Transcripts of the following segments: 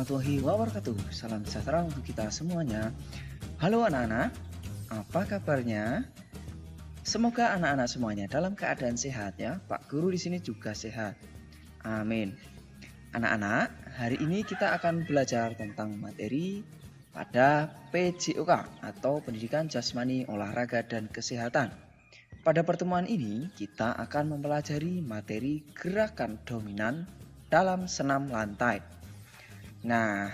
warahmatullahi wabarakatuh. Salam sejahtera untuk kita semuanya. Halo anak-anak, apa kabarnya? Semoga anak-anak semuanya dalam keadaan sehat ya. Pak Guru di sini juga sehat. Amin. Anak-anak, hari ini kita akan belajar tentang materi pada PJOK atau Pendidikan Jasmani, Olahraga dan Kesehatan. Pada pertemuan ini kita akan mempelajari materi gerakan dominan dalam senam lantai. Nah,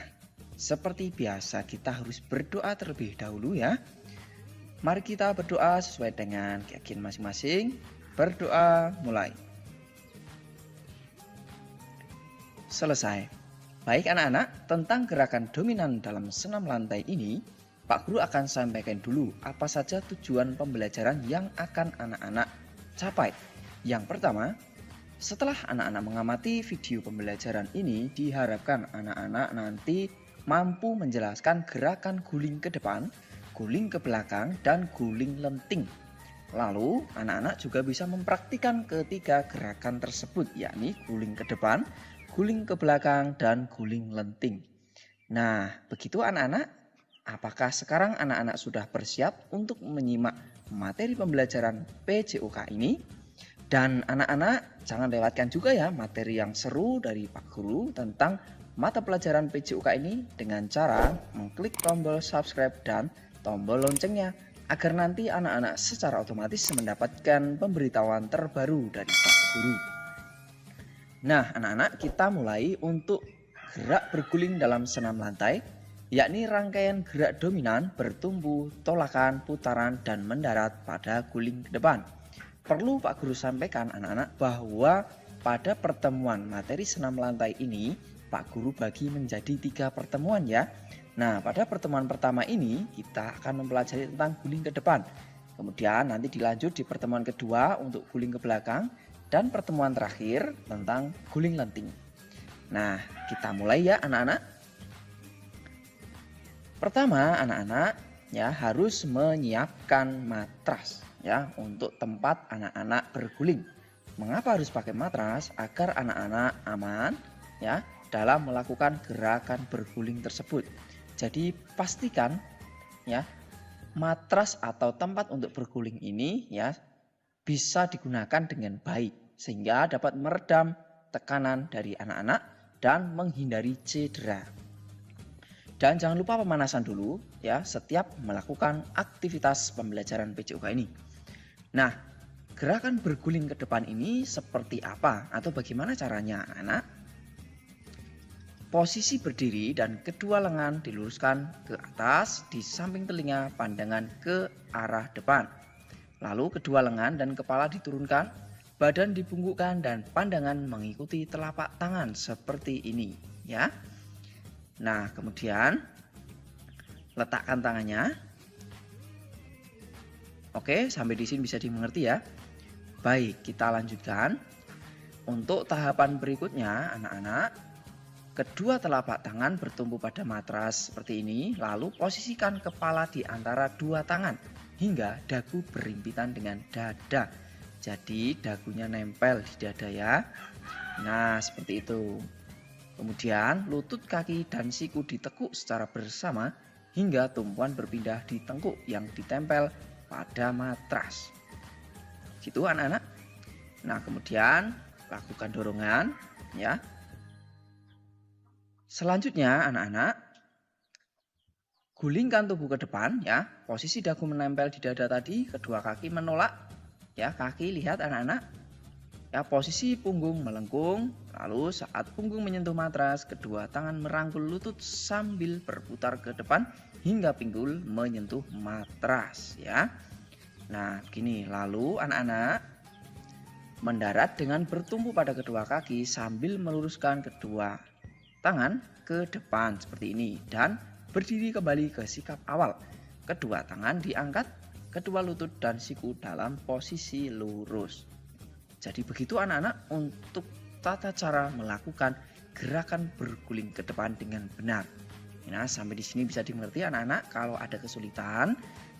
seperti biasa kita harus berdoa terlebih dahulu ya. Mari kita berdoa sesuai dengan keyakinan masing-masing. Berdoa mulai. Selesai. Baik anak-anak, tentang gerakan dominan dalam senam lantai ini, Pak Guru akan sampaikan dulu apa saja tujuan pembelajaran yang akan anak-anak capai. Yang pertama, setelah anak-anak mengamati video pembelajaran ini, diharapkan anak-anak nanti mampu menjelaskan gerakan guling ke depan, guling ke belakang, dan guling lenting. Lalu, anak-anak juga bisa mempraktikkan ketiga gerakan tersebut, yakni guling ke depan, guling ke belakang, dan guling lenting. Nah, begitu anak-anak, apakah sekarang anak-anak sudah bersiap untuk menyimak materi pembelajaran PJOK ini? Dan anak-anak jangan lewatkan juga ya materi yang seru dari Pak Guru tentang mata pelajaran PJOK ini dengan cara mengklik tombol subscribe dan tombol loncengnya agar nanti anak-anak secara otomatis mendapatkan pemberitahuan terbaru dari Pak Guru. Nah anak-anak, kita mulai untuk gerak berguling dalam senam lantai, yakni rangkaian gerak dominan bertumbuh, tolakan, putaran, dan mendarat pada guling ke depan. Perlu Pak Guru sampaikan anak-anak bahwa pada pertemuan materi senam lantai ini Pak Guru bagi menjadi 3 pertemuan ya. Nah pada pertemuan pertama ini kita akan mempelajari tentang guling ke depan. Kemudian nanti dilanjut di pertemuan kedua untuk guling ke belakang. Dan pertemuan terakhir tentang guling lenting. Nah kita mulai ya anak-anak. Pertama anak-anak ya harus menyiapkan matras ya untuk tempat anak-anak berguling. Mengapa harus pakai matras? Agar anak-anak aman ya dalam melakukan gerakan berguling tersebut. Jadi pastikan ya matras atau tempat untuk berguling ini ya bisa digunakan dengan baik sehingga dapat meredam tekanan dari anak-anak dan menghindari cedera. Dan jangan lupa pemanasan dulu ya setiap melakukan aktivitas pembelajaran PJOK ini. Nah, gerakan berguling ke depan ini seperti apa atau bagaimana caranya anak-anak? Posisi berdiri dan kedua lengan diluruskan ke atas di samping telinga, pandangan ke arah depan. Lalu kedua lengan dan kepala diturunkan, badan dibungkukkan dan pandangan mengikuti telapak tangan seperti ini ya. Nah, kemudian letakkan tangannya. Oke, sampai di sini bisa dimengerti ya. Baik, kita lanjutkan. Untuk tahapan berikutnya, anak-anak, kedua telapak tangan bertumpu pada matras seperti ini, lalu posisikan kepala di antara dua tangan hingga dagu berhimpitan dengan dada. Jadi dagunya nempel di dada ya. Nah, seperti itu. Kemudian lutut, kaki, dan siku ditekuk secara bersama hingga tumpuan berpindah di tengkuk yang ditempel pada matras. Gitu anak-anak. Nah, kemudian lakukan dorongan ya. Selanjutnya anak-anak gulingkan tubuh ke depan ya. Posisi dagu menempel di dada tadi, kedua kaki menolak ya. Kaki lihat anak-anak. Ya, posisi punggung melengkung, lalu saat punggung menyentuh matras, kedua tangan merangkul lutut sambil berputar ke depan hingga pinggul menyentuh matras ya. Nah, begini. Lalu anak-anak mendarat dengan bertumpu pada kedua kaki sambil meluruskan kedua tangan ke depan seperti ini dan berdiri kembali ke sikap awal. Kedua tangan diangkat, kedua lutut dan siku dalam posisi lurus. Jadi begitu anak-anak untuk tata cara melakukan gerakan berguling ke depan dengan benar. Nah, sampai di sini bisa dimengerti anak-anak. Kalau ada kesulitan,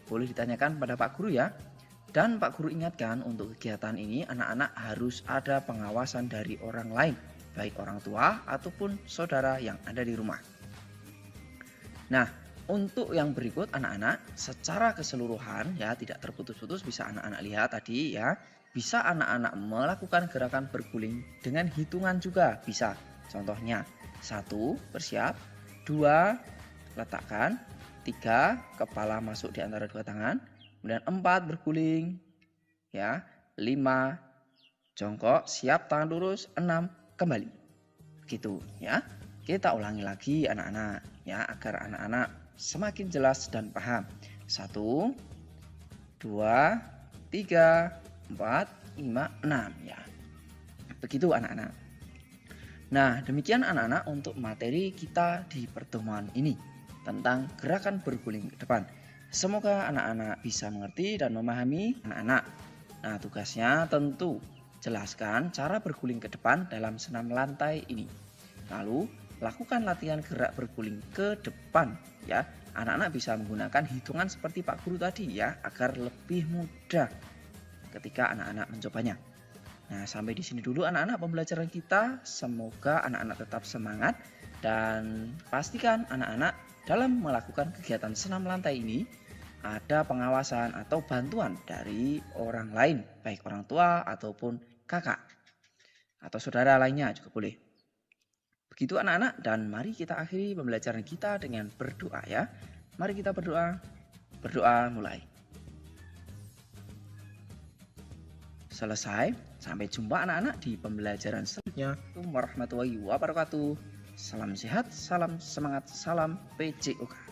boleh ditanyakan pada Pak Guru ya. Dan Pak Guru ingatkan untuk kegiatan ini anak-anak harus ada pengawasan dari orang lain, baik orang tua ataupun saudara yang ada di rumah. Nah, untuk yang berikut anak-anak secara keseluruhan ya tidak terputus-putus bisa anak-anak lihat tadi ya. Bisa anak-anak melakukan gerakan berguling dengan hitungan juga bisa. Contohnya 1 bersiap, 2 letakkan, 3 kepala masuk di antara dua tangan, kemudian 4 berguling ya, 5 jongkok, siap tangan lurus, 6 kembali. Gitu ya. Kita ulangi lagi anak-anak ya agar anak-anak semakin jelas dan paham. 1 2 3 4 5 6 ya. Begitu anak-anak. Nah, demikian anak-anak untuk materi kita di pertemuan ini tentang gerakan berguling ke depan. Semoga anak-anak bisa mengerti dan memahami anak-anak. Nah, tugasnya tentu jelaskan cara berguling ke depan dalam senam lantai ini. Lalu, lakukan latihan gerak berguling ke depan ya. Anak-anak bisa menggunakan hitungan seperti Pak Guru tadi ya agar lebih mudah ketika anak-anak mencobanya. Nah, sampai di sini dulu anak-anak pembelajaran kita. Semoga anak-anak tetap semangat dan pastikan anak-anak dalam melakukan kegiatan senam lantai ini ada pengawasan atau bantuan dari orang lain, baik orang tua ataupun kakak atau saudara lainnya juga boleh. Begitu anak-anak, dan mari kita akhiri pembelajaran kita dengan berdoa ya. Mari kita berdoa. Berdoa mulai. Selesai. Sampai jumpa anak-anak di pembelajaran selanjutnya. Assalamualaikum warahmatullahi wabarakatuh. Salam sehat, salam semangat, salam PJOK.